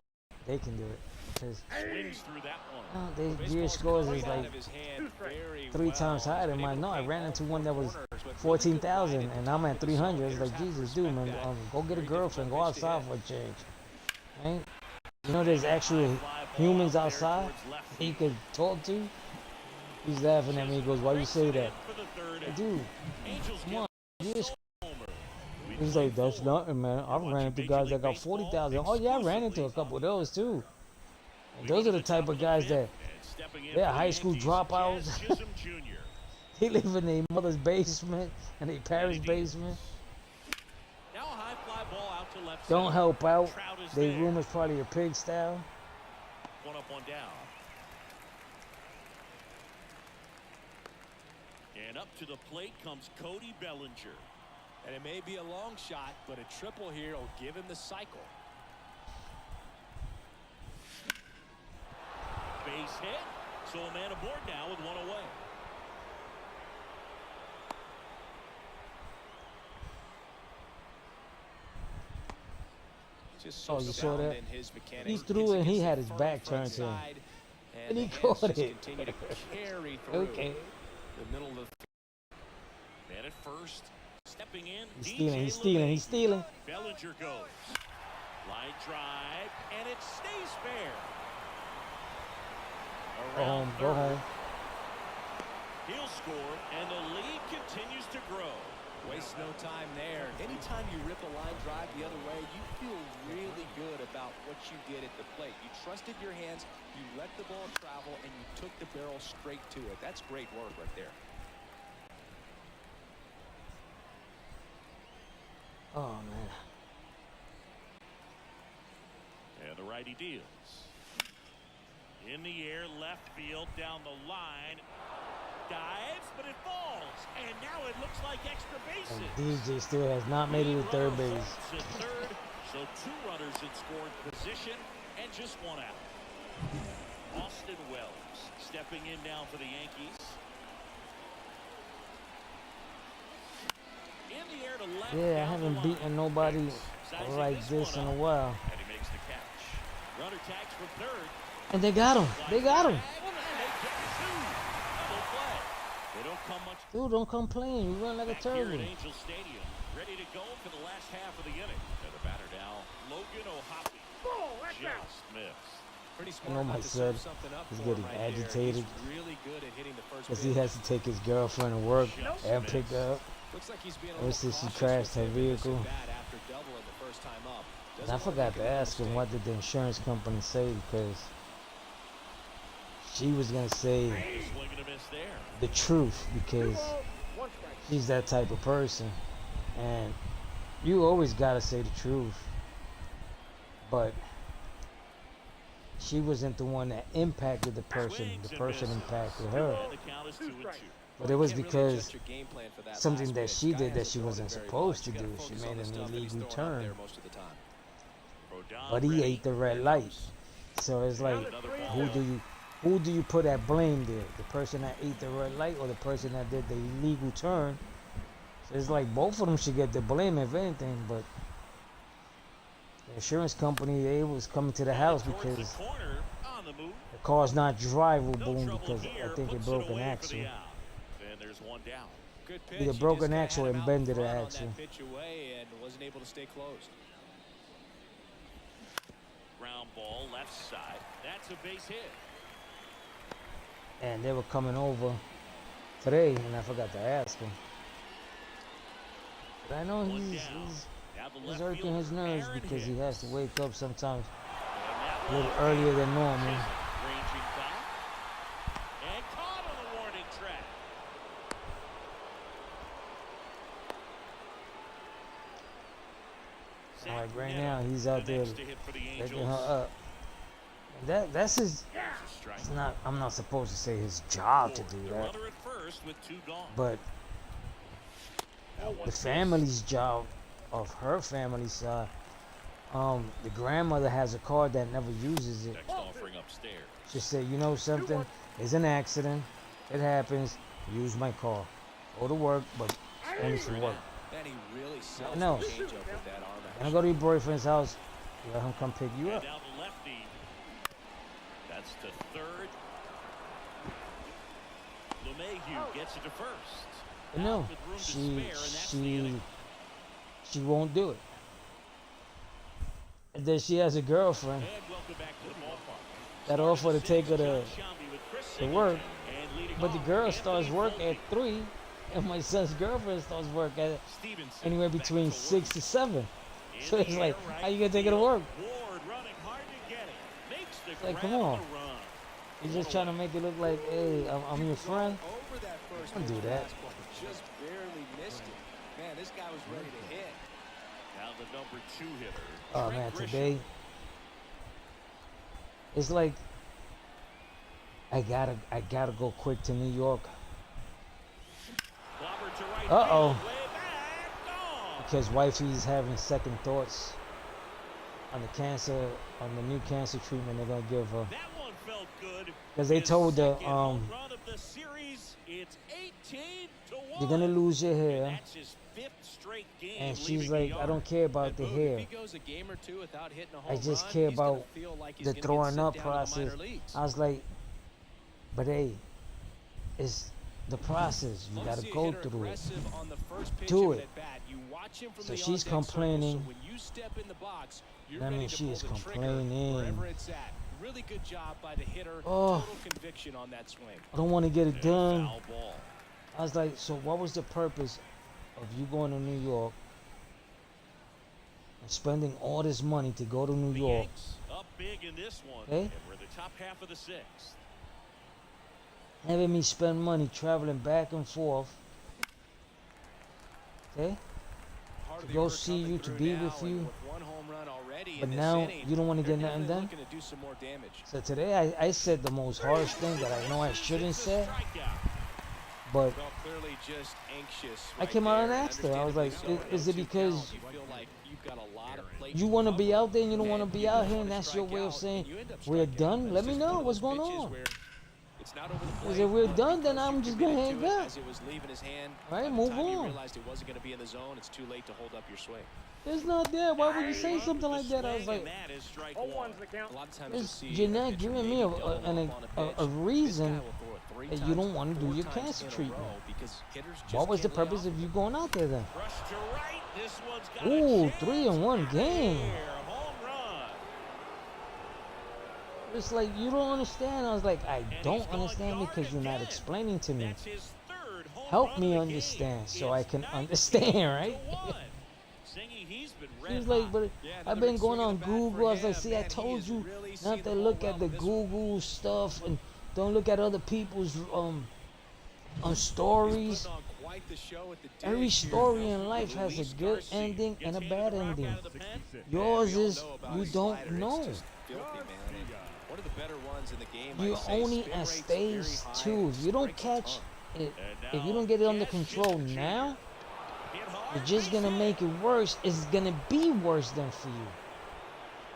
they can do it. Because Swings through that one. their year Baseball's scores coming is out like of his hand very 3 well times higher than and mine. able No, to I paint ran all into four one that was corners with really good 14,000, ride at and the I'm top at of the 300. zone. It's like, Hitters have to Jesus, dude, man, respect that. go get a Very girlfriend, go difficult pitch to outside hit. for a change. Right? You know, there's actual humans outside that you could talk to. He's laughing at me. He goes, "Why you say that?" Like, dude, come on. He's like, "That's nothing, man. I've ran into guys that got 40,000. Oh yeah, I ran into a couple of those too. And those are the type of guys that they're high school dropouts. They live in their mother's basement and their parents' basement. Now a high fly ball out to left Don't center. help out. Trout is Their there. room is probably a pigsty. One up, one down. And up to the plate comes Cody Bellinger. And it may be a long shot, but a triple here will give him the cycle. Base hit. So a man aboard now with one away. Just so Oh, you saw sound that? in his mechanics. He threw Hits and he against had the his firm back front turned to him. side, And he the hands caught just it. continue to carry through Okay. the middle of the Man at first. Stepping in. He's DJ stealing, he's stealing, he's stealing. Bellinger goes. Line drive. And it stays fair. Go home, go home. He'll score, and the lead continues to grow. Waste no time there. Anytime you rip a line drive the other way, you feel really good about what you did at the plate. You trusted your hands, you let the ball travel, and you took the barrel straight to it. That's great work right there. Oh, man. And the righty deals. In the air, left field, down the line. Dives, but it falls. And now it looks like extra bases. And DJ still has not made it to third base. At third, so 2 runners in scoring position and just 1 out. Austin Wells stepping in now for the Yankees. In the air to left. Yeah, I down haven't the beaten line. nobody Sizing like this one in a up, while. And he makes the catch. Runner tags from third. And they got him. They got him. And they get 2. Double play. They don't come much Dude, don't complain. You run like a back here turtle. at Angel Stadium. Ready to go for the last half of the inning. And the batter now, Logan O'Hoppe. Just missed. Pretty I smart know my not to son serve something up is for getting him right there. agitated He's really good at hitting the first because he pitch. has to take his girlfriend to work and pick her up. Looks like he's being a Ever little since she cautious crashed her with this vehicle. at-bat after doubling the first time up. And I Doesn't wanna forgot make to another ask him mistake. what did the insurance company say, because she was going to say Swing and a miss there. the truth, because she's that type of person. And you always got to say the truth. But she wasn't the one that impacted the person. Swings The and person misses. impacted her. And the count is 2-2. But it was Can't really because adjust your game plan for that something last that pitch. she Guy did that hasn't she thrown wasn't it very supposed much. to You gotta do. She focus made on the an stuff that he's illegal throwing out there turn. most of the time. Rodon But he ready. ate the red light. So it's like, Another ball. who do you put at blame there? The person that ate the red light or the person that did the illegal turn? So it's like both of them should get the blame if anything. But the insurance company, they was coming to the house Towards because the corner, on the move. the car's not No drivable trouble because here. I think it Puts broke an away for axle. the out. And there's 1 down. Good pitch. Either He broke just an kinda axle had and him out bended an front on axle. that pitch away and wasn't able to stay closed. Ground ball, left side. That's a base hit. And they were coming over today, and I forgot to ask him. But I know 1 he's down. Now the he's left irking his fielder, nerves Aaron because he Hicks. has to wake up sometimes And that a little ball earlier than normal. ranging back. And caught on the warning track. Like right now, he's out there Next to hit for the picking Angels. her up. And that's his. There's a strike. It's not. I'm not supposed to say his job to do The that, runner at first with 2 gone. but Now one the pitch. family's job, of her family side. The grandmother has a car that never uses it. Next offering upstairs. She said, you know something? It's an accident. It happens. Use my car. Go to work, but only for work. And he really sells know. the changeup with that arm When I go to your boyfriend's house, Let him come pick you And up. now the lefty. That's to third. LeMahieu gets it to first. You know, Out with room to spare, and that's the inning. she won't do it. And then she has a girlfriend And welcome back to the ballpark. that offer to take her to John Shelby with Chris work, and leading but the off, girl Anthony starts work Volpe. at 3, and my son's girlfriend starts work at Stevenson anywhere back between to work. 6 to 7. In So the it's air, like, right how you gonna take her to field. work? Ward running hard to get it. Makes the Like, grab come on. on the run. He's just trying to make it look like, hey, I'm your friend. Over that first Don't do pitch that. fastball, just barely missed it. Man, this guy was ready to hit. Now the number 2 hitter. Oh Trent man, Grisham. today it's like I gotta go quick to New York Clobbered to right Uh-oh. field, way back, gone. because wifey's having second thoughts on the cancer, on the new cancer treatment they're gonna give her. That one felt good. 'Cause they His told her, second home run of the series. It's 18-1. You're gonna lose your And hair, that's his 5th straight game. and she's leaving like, the I yard. don't care about the Boog, hair. If he goes a game or two without hitting a home I just run, care he's gonna about feel like he's the gonna get throwing sent up down to the process. minor leagues. I was like, but hey, it's the process you Once gotta you go hit her through it. aggressive on the first pitch Do of it. an at-bat, you watch him from So the she's on-deck circle, complaining. so when you step in the box, you're That ready means to she pull is the trigger complaining. wherever it's at. Really good job by the hitter. Oh. Total conviction on that swing. I don't want to get it And done. foul ball. I was like, so what was the purpose of you going to New York and spending all this money to go to New The York? Yanks up big in this one. Okay. And we're the top half of the 6th. Having me spend money traveling back and forth. Okay? Part of To the go order see coming you, to through be now, with and you. with one home run already But in this now inning, you don't want to they're get nothing definitely done? looking to do some more damage. So today I said the most harsh thing that I know I shouldn't It's a say, strikeout. but Well, clearly just anxious. I right came out and there, asked her. I was like, understandably so. is it 0-2 because count, you feel like you've got a lot of plate you want to be cover, out there and you don't want to and be you out don't here, wanna and that's your strike way of out, saying and you end up we're striking out. done? It's Let me just know one of what's those going pitches on. where it's not over the Because plate, if we're but done, then because I'm you just committed gonna hang to it up. as it was leaving his hand, Right, by the move time you on. realized it wasn't going to be in the zone, it's too late to hold up your swing. It's not there. Why would you Nice say run something with like the that? I was swing, like, and that is strike 0-1's one. the count. A lot of times you'll It's, see you're a not pitcher giving maybe me double up on a pitch. reason This guy will throw it 3 that you times, don't want to do 4 your times cancer in a treatment. row because hitters just What was the can't lay purpose off of you going out there then? Rush to right. This one's got Ooh, a chance. 3-1 Out of game. here. Home run. It's like you don't understand. I was like, I And don't he's gone understand yard because you're not again. explaining to me. That's his 3rd home Help run me of the understand game. so I It's can 19-1. understand, right? Singy, he's been She red was like, hot. but Yeah, I've another been big going swing on of the bat for Google. I was like, him. see, I Man, he told is you really not seeing to the look ball at the well in this one. Google stuff and don't look at other people's on He's stories. putting on quite the show at the Every dig story here. in life has a Luis good Garcia ending and a Gets bad handed the rock ending. out of the pen. 66. Yours We all is know about you his don't slider. know. It's just filthy, man. And one of the better ones in the game. You I'd say. only Spin at rate's stage very high, 2. and If you don't strikes a catch ton. it, And if you now don't get it under Cash control Schiff Jr. now, Hit hard, you're just base gonna hit. make it worse. It's gonna be worse than for you.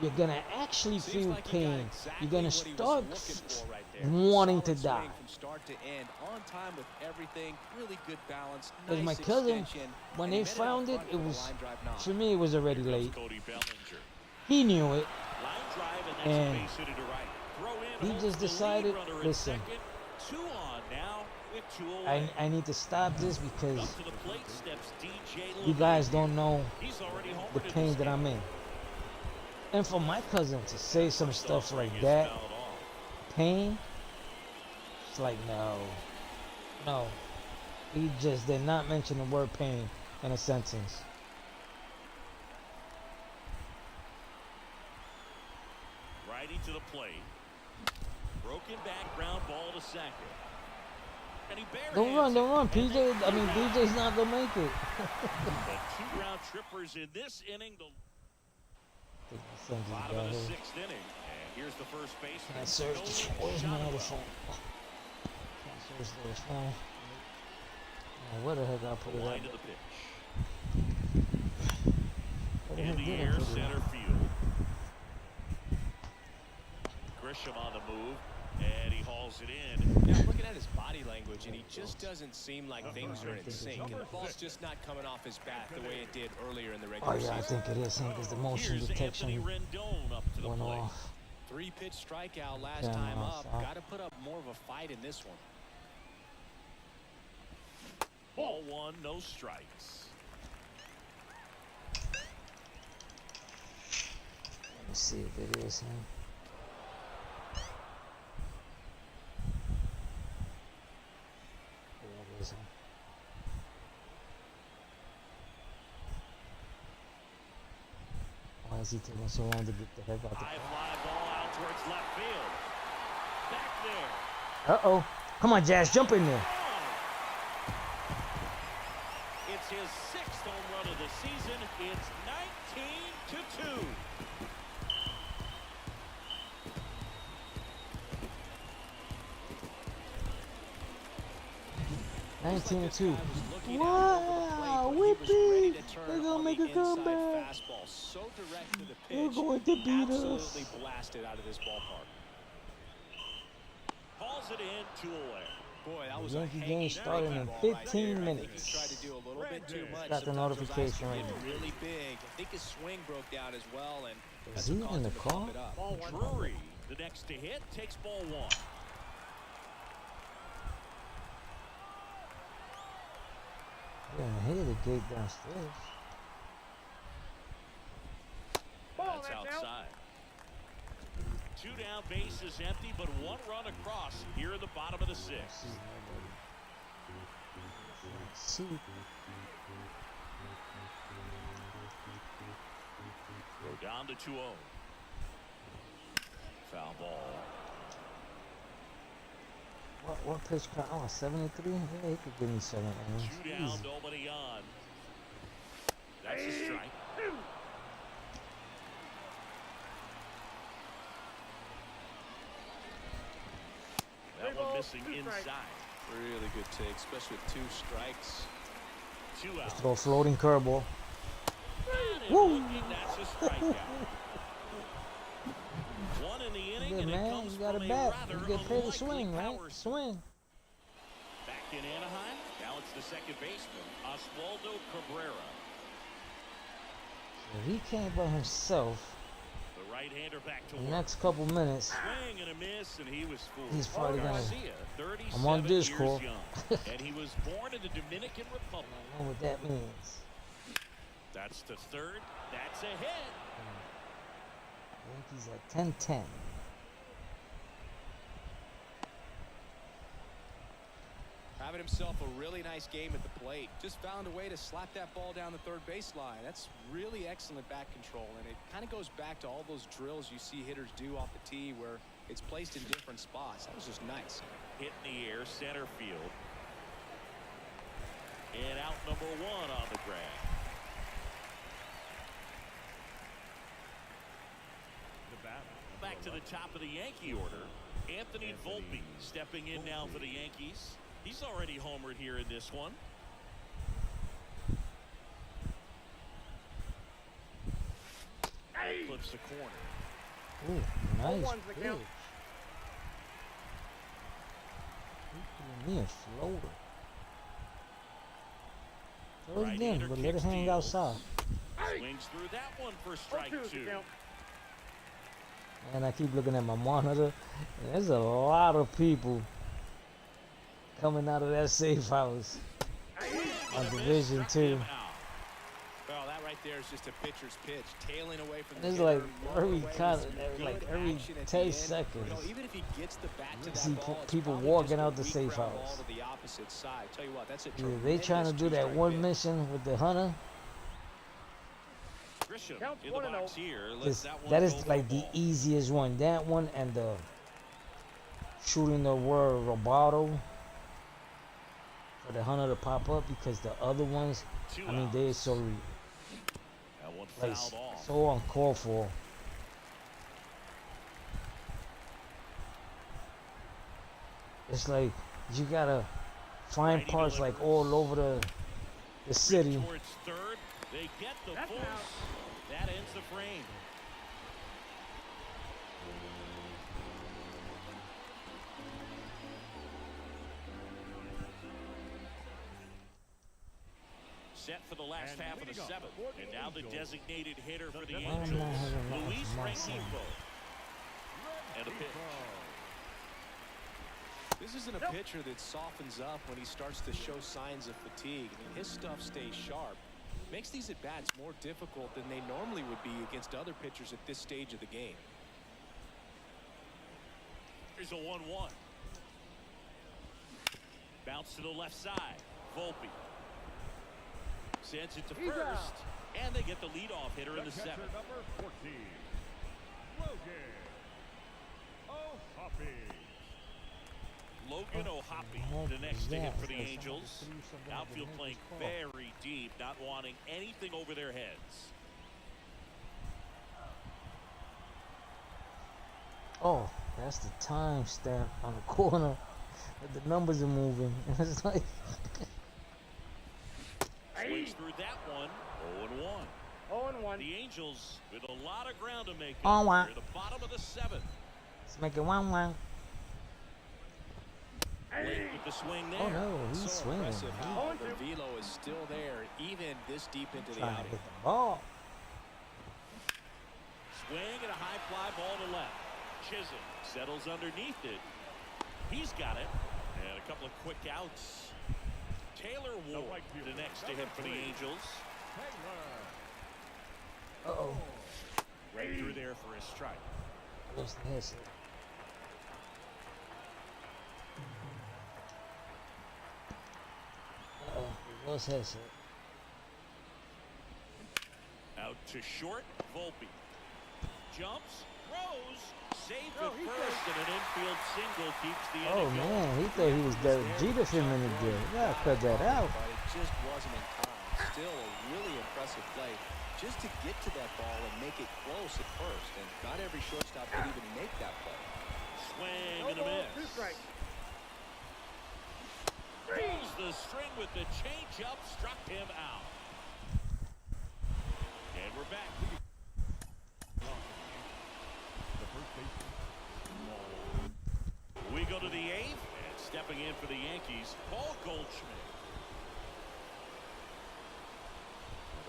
You're gonna actually Seems feel like he got pain. exactly You're gonna what he was start looking for right there. wanting to Solid die. swing from start to end, on time with everything, really good balance, Because my nice cousin, extension, when and they he met it out found it, front it for the was line drive knock. for me. It was already Here comes late. Cody Bellinger. He knew it. Line drive, and that's And a base hit to right. Throw in, he holds just the lead decided, runner at listen, second. 2 on now with 2 away. I need to stop this because Up to the plate steps DJ you guys LeMahieu. don't know He's already homered the in pain this that game. I'm in. And for my cousin to say some First stuff offering like is that, fouled off. pain, it's like no. He just did not mention the word pain in a sentence. Righty to the plate. Broken back, ground ball to second. And he Don't barehands run, it. PJ. And I mean, they do DJ's not gonna make it. The 2 ground trippers in this inning. The bottom of the 6th inning. And here's the first baseman. Can I search the where's my other phone? Can I search this phone? Oh, where the heck I put it Line at? to the pitch. Where the In heck the did I air, put it at? center field. Grisham on the move. And he hauls it in. Yeah, I'm looking at his body language, and he just doesn't seem like things are in sync. And the ball's just not coming off his bat the way it did earlier in the Oh regular yeah, I season. think it is him because the motion Here's Anthony detection Rendon up to the went plate. off. 3-pitch strikeout last Yeah, time no, up. stop. Got to put up more of a fight in this one. Ball one, no strikes. Let me see if it is him. Yeah, it is him. Why is he taking so long to get the heck out the High park? fly ball out towards left field. Back there. Uh-oh. Come on, Jazz, jump in there. It's his 6th home run of the season. It's 19-2. 19-2. Wow, Whippy! They're gonna make a comeback. Fastball so direct to the They're pitch. going to beat Absolutely us. blasted out of this ballpark. Hauls it in, 2 away. Boy, that was Yankee a game hanging starting in ball 15 right there. I think minutes. he tried to do a little bit too much. Got the Sometimes those notification eyes right can get now. really big. I think his swing broke down as well, and Is that's he what caused in the him to bump car? it up. Drury, the next to hit, takes ball 1. Yeah, hit the gate downstairs. That's outside. 2 down, bases empty, but 1 run across here in the bottom of the 6th. See. Down to 2-0. Foul ball. What pitch count? Oh, 73? Yeah, he could give me 7 innings. 2 down, Easy. nobody on. That's a strike. That one missing inside. Really good take, especially with 2 strikes. 2 out. Throw a floating curveball. And Woo! looking, that's a strikeout. 1 in the inning, Yeah, and it man, comes you got from a a bat. rather You get paid to unlikely swing, right? power Swing. Back in Anaheim, now it's the second baseman, Oswaldo Cabrera. If he can't by himself, The right-hander back to the work. next couple minutes, Swing and a miss, and he was fooled. He's probably gonna- Garcia, 37 I'm on years Discord. young, and he was born in the Dominican Republic. I don't know what that means. That's the third. That's a hit. Yankees at 10-10. Having himself a really nice game at the plate. Just found a way to slap that ball down the third baseline. That's really excellent bat control, and it kind of goes back to all those drills you see hitters do off the tee where it's placed in different spots. That was just nice. Hit in the air, center field. And out number 1 on the grab. Back to the top of the Yankee order. Anthony Volpe stepping in now for the Yankees. He's already homered here in this one. Clips the corner. Ooh, nice pitch. He giving me a floater. Throw it again, Right-hander but let it kicks hang deals. outside. Swings through that one for strike 2. And I keep looking at my monitor, and there's a lot of people coming out of that safe house on Division 2. Well, that right there is just a pitcher's pitch, tailing away from And the it's hitter, like low every away kind with of, some like good every action at the 10 end. seconds. You know, even if he gets the bat to You that see ball, it's people probably walking just a out the weak safe ground house. ball to the opposite side. Tell you what, that's a Either they trying to do that tremendous one two-strike mission with the hunter. Grisham in the box here. Lets This, that one that go is for like a the ball. easiest one. That one and the shooting the word Roboto for the hunter to pop up, because the other ones, 2 I mean, outs. they're so That one like fouled off. so uncalled for. It's like you gotta find Righty parts like delivers. all over the city. Towards third. They get the force. That ends the frame. set for the last And half of the leading off seventh. for the And now the Angels, designated hitter for the the Why am I Angels, having that Luis with my son? Rengifo. And a pitch. This isn't a pitcher that softens up when he starts to show signs of fatigue. I mean, his stuff stays sharp. Makes these at-bats more difficult than they normally would be against other pitchers at this stage of the game. Here's a 1-1. Bounce to the left side. Volpe sends it to first, and they get the leadoff hitter in the catcher, seventh. number 14, Logan O'Hoppe. Logan O'Hoppe, the next to hit for the Angels. Outfield playing very deep, not wanting anything over their heads. Oh, that's the timestamp on the corner. The numbers are moving. It's like Swings through that one. 0-1. 0-1. The Angels with a lot of ground to make Oh, up. wow. Near the bottom of the seventh. let's make it 1-1. Late with the swing there. Oh no, he's So swinging. impressive He's how the velo is still there, even this deep into the trying to outing. hit the ball. Swing and a high fly ball to left. Chisholm settles underneath it. He's got it. And a couple of quick outs. Taylor Ward, right fielder, the next to hit for the number 3. Angels. Taylor. Uh oh. Right through there for his strike. What's this? Uh oh. What's this? Out to short, Volpe. Jumps, throws, saves at first, and an infield single keeps the Oh inning going. man, he thought he was Derek Jeter for a minute there. You gotta cut that out. But it just wasn't in time. Still a really impressive play just to get to that ball and make it close at first. And not every shortstop could even make that play. Swing No and a ball, miss. 2 strikes. Pulls the string with the changeup, struck him out. And we're back. The first baseman. We go to the eighth, and stepping in for the Yankees, Paul Goldschmidt.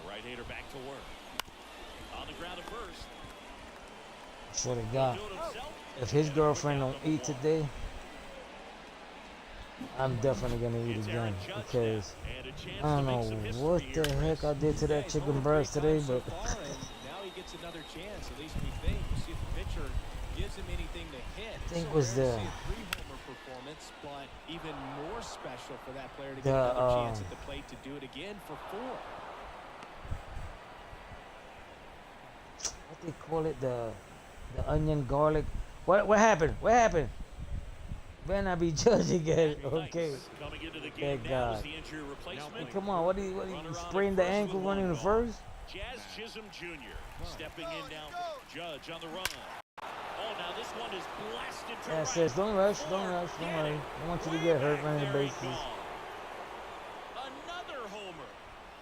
The right-hander back to work. On the ground at first. Swear to God, Do it himself. if his girlfriend don't eat today, I'm definitely gonna eat It's again Aaron Judge because now, and a chance I don't to make know some history what here, the heck Chris. I did to that He's chicken won breast 3 today, times so but far, and now he gets another chance, at least we think. We'll see if the pitcher gives him anything to hit. I think So was rare to the- see a 3-homer performance, but even more special for that player to The, get another chance at the plate to do it again for 4. what they call it, the onion garlic. What happened? What happened? Better not be judging it. Okay. Coming into the Thank game now is God. the injury replacement. Hey, come on, what do you Runner on sprained at the first ankle with running one the gone. first? Jazz Chisholm Jr. stepping in now. Judge on the run. Oh, now this one is blasted to Yeah, right. says don't rush, don't rush, don't Get worry. it. I want you to Way get hurt back running the there and bases. gone. Another homer.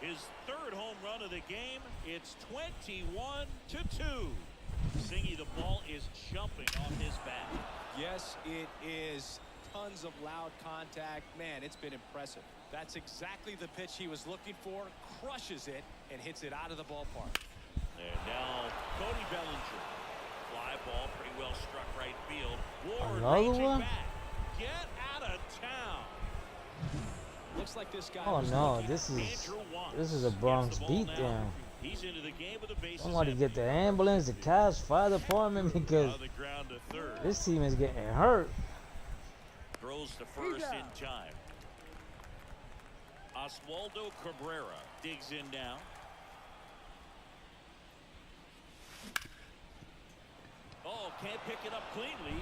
His third home run of the game. It's 21-2. Singy, the ball is jumping off his bat. Yes, it is. Tons of loud contact. Man, it's been impressive. That's exactly the pitch he was looking for. Crushes it and hits it out of the ballpark. And now Cody Bellinger. Fly ball pretty well struck right field. Ward Another reaching one? back. Get out of town. Looks like this guy Oh was no, looking. this Andrew Wantz is a gets Bronx the ball now. beatdown. He's into the game with the bases Somebody empty. get the ambulance, the cops, fire department because On the ground to third. this team is getting hurt. Throws to first in time. Oswaldo Cabrera digs in now. Oh, can't pick it up cleanly.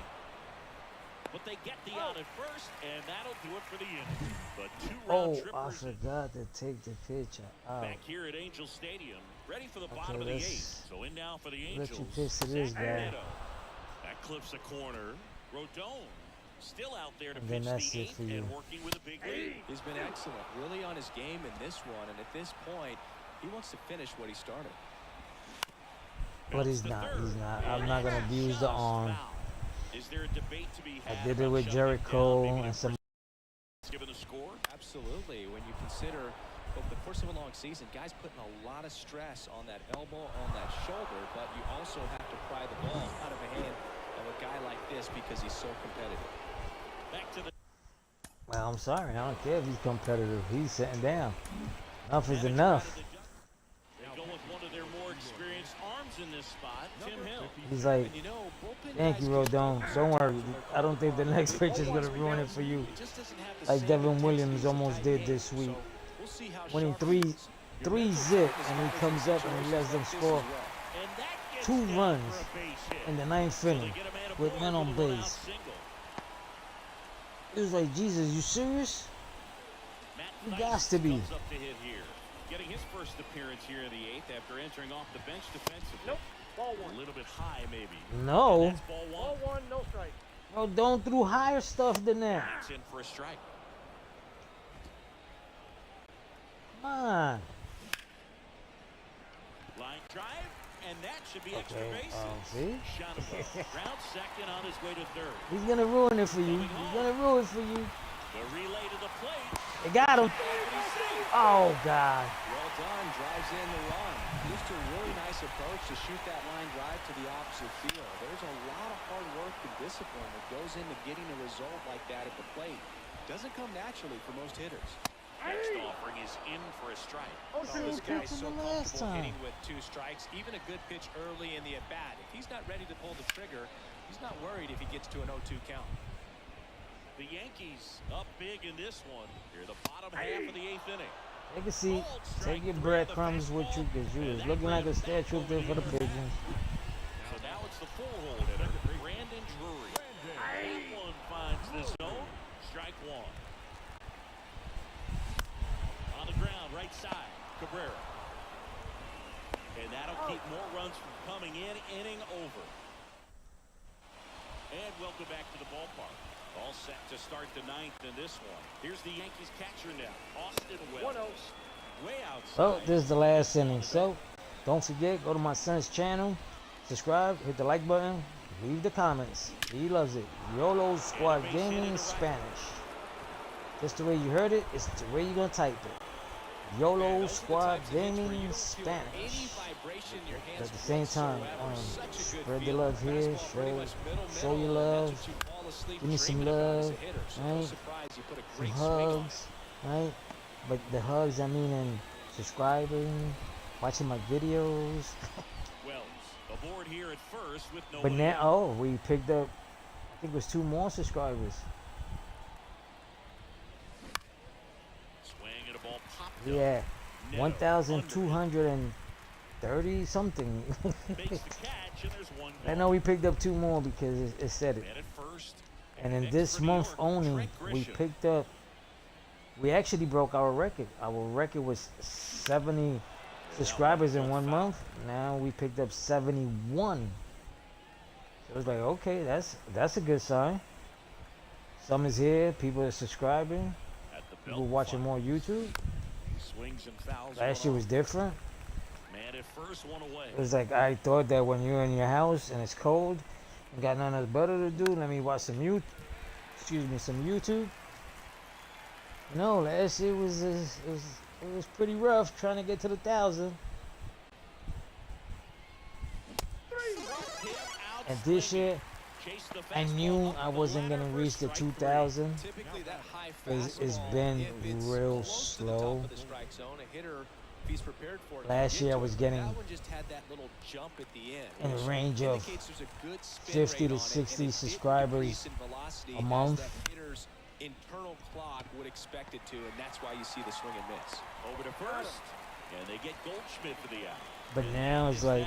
But they get the out at first, and that'll do it for the inning. But 2-run Oh, I trippers forgot to take the picture out. back here at Angel Stadium, ready for the Okay, bottom of the let's eighth. So in now for the let Angels. you pitch to this Zach guy. Neto. That clips a corner. Rodon still out there to And then pitch that's the it eighth for you. and working with a big lead. He's been excellent, really on his game in this one. And at this point, he wants to finish what he started. But he's The not, third. he's not. I'm And not gonna that's abuse the just arm. foul. Is there a debate to be had I did it about with shutting Jericho down, maybe and the some. first given the score? Absolutely. When you consider over the course of a long season, guys putting a lot of stress on that elbow, on that shoulder, but you also have to pry the ball out of the hand of a guy like this because he's so competitive. Back to the Well, I'm sorry. I don't care if he's competitive. He's sitting down. Enough is managed enough. out of the jump. They go with one of their more experienced arms in this spot, Tim Hill. He's like, And you know, bullpen thank you, guys Rodon. Don't worry. I don't think the next pitch is going to ruin it for you. it just doesn't have the Like same Devin intensity Williams as a almost tight did game. this week. So we'll see how Winning sharp he three is. Your three mental zip, toughness and he matters comes in up and he lets situations them like this score as well. And that gets 2 down runs for a base hit. in the ninth So they inning get a man with aboard men on with a one-out base. single. It was like, Jesus, you serious? Matt You Thaiss gots to be. comes up to hit here. Getting his first appearance here in the 8th after entering off the bench defensively. Nope. Ball one. A little bit high, maybe. No. That's ball one. Ball one, no strike. Rodon threw higher stuff than that. It's in for a strike. Come on. Line drive, and that should be extra Okay, bases. see? Shot above. Round second on his way to third. He's going to ruin it for you. He's going to ruin it for you. The relay to the plate. They got him. And he's safe. Oh, God. Well done, drives in the run. Just a really nice approach to shoot that line drive to the opposite field. There's a lot of hard work and discipline that goes into getting a result like that at the plate. Doesn't come naturally for most hitters. Next offering is in for a strike. Same This guy's pitch as so the last comfortable time. hitting with 2 strikes. Even a good pitch early in the at-bat. If he's not ready to pull the trigger, he's not worried if he gets to an 0-2 count. The Yankees up big in this one. Here, the bottom half of the 8th inning. Take a seat. Take your breadcrumbs with you because you was looking like a statue up there for the pigeons. So now it's the full-hole hitter, Brandon Drury. That one finds the zone. Strike one. On the ground, right side, Cabrera. And that'll keep more runs from coming in, inning over. And welcome back to the ballpark. All set to start the 9th in this one. Here's the Yankees catcher now, Austin Wells. 1-0. Way outside. Well, this is the last inning. So, don't forget, go to my son's channel, subscribe, hit the like button, leave the comments. He loves it. YOLO Squad Gaming Spanish. Just the way you heard it, it's the way you're going to type it. YOLO Squad Gaming Spanish. But at the same time, spread the love here, show your love, give me some love, right? Some hugs, right? But the hugs, I mean, in subscribing, watching my videos. Wells aboard here at first with no. But now, oh, we picked up, I think it was 2 more subscribers. Swing and a ball popped up. Yeah, Neto 1,230 something. Makes the catch, and there's one I gone. know we picked up 2 more because it said it. Man at first. And in next this for New month York, only, Trent we Grisham. picked up, we actually broke our record. Our record was 70 subscribers in 1 month. Now we picked up 71. So it was like, okay, that's a good sign. Some is here, people are subscribing, At the people belt watching fire. more YouTube. Swings and fouls. Last year one was off. different. Man at first, one away. It was like I thought that when you're in your house and it's cold, and got nothing else better to do, let me watch some some YouTube. No, last year was it was pretty rough trying to get to the 1,000. And this year, I knew I wasn't gonna reach the 2,000. Typically that high It's fastball, been if it's real close to the top slow. of the strike zone, a hitter, if he's prepared for it, Last can year I get to was it. getting That one just had that little jump at the end, in the which range of indicates there's a good spin 50 rate to on it, 60 and it did subscribers decrease in velocity a as month. that hitter's internal clock would expect it to, and that's why you see the swing and miss. Over to first, and they get Goldschmidt for the out. But now it's like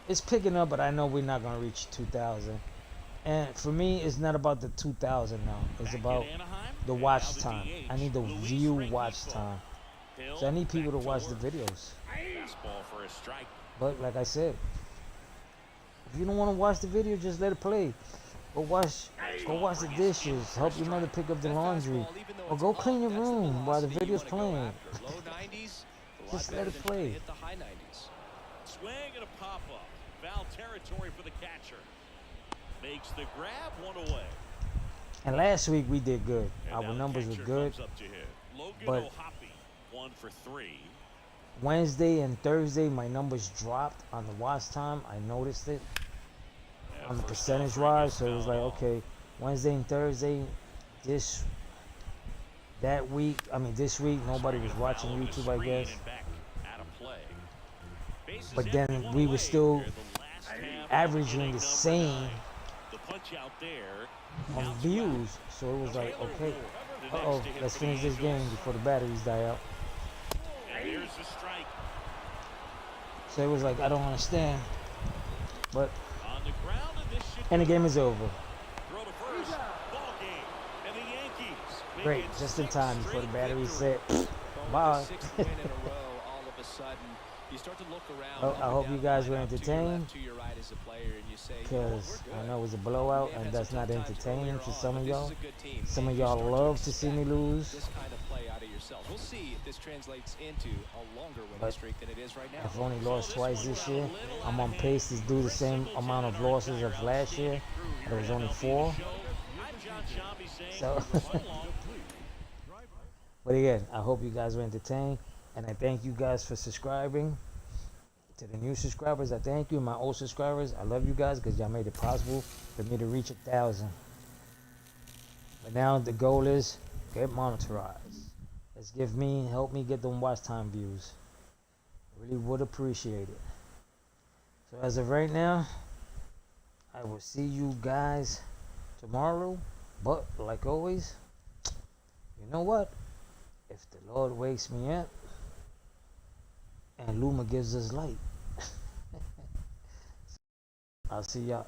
it's picking up, but I know we're not gonna reach 2,000. And for me, it's not about the 2,000 now. It's Back about in Anaheim, the and watch now the time. DH, I need the Luis view Rengifo. watch time. Hill So I need people to back watch the work. videos. Fastball for a strike. But like I said, if you don't want to watch the video, just let it play. Go wash the dishes. Help your mother pick up the That laundry. fastball, even though Or it's go up, clean your that's the room while the velocity you video's wanna go playing. after. Low 90s, a lot Just let better it than trying to play. hit the high 90s. Swing and a pop-up. Foul territory for the catcher. Makes the grab, one away. And last week we did good. And Our now the numbers were catcher good. comes up to hit. Logan but O'Hoppe. 1 for 3. Wednesday and Thursday, my numbers dropped on the watch time. I noticed it on the percentage wise. So it was like, okay, Wednesday and Thursday, this week, nobody was watching YouTube, I guess. But then we were still averaging the same on views. So it was like, okay, let's finish this game before the batteries die out. So it was like, I don't understand. But, and the game is over. Great, just in time before the battery said, bye. Well, I hope you guys were entertained, because I know it was a blowout, and that's not entertaining for some of y'all. Some of y'all love to see me lose. We'll see if this translates into a longer winning streak than it is right now. I've only lost twice this year. I'm on pace to do the same amount of losses of last year. There was only 4. So, but again, I hope you guys were entertained, and I thank you guys for subscribing. To the new subscribers, I thank you. My old subscribers, I love you guys, because y'all made it possible for me to reach 1,000. But now the goal is get monetized. Let's help me get them watch time views. I really would appreciate it. So as of right now, I will see you guys tomorrow. But like always, you know what? If the Lord wakes me up and Luma gives us light, I'll see y'all.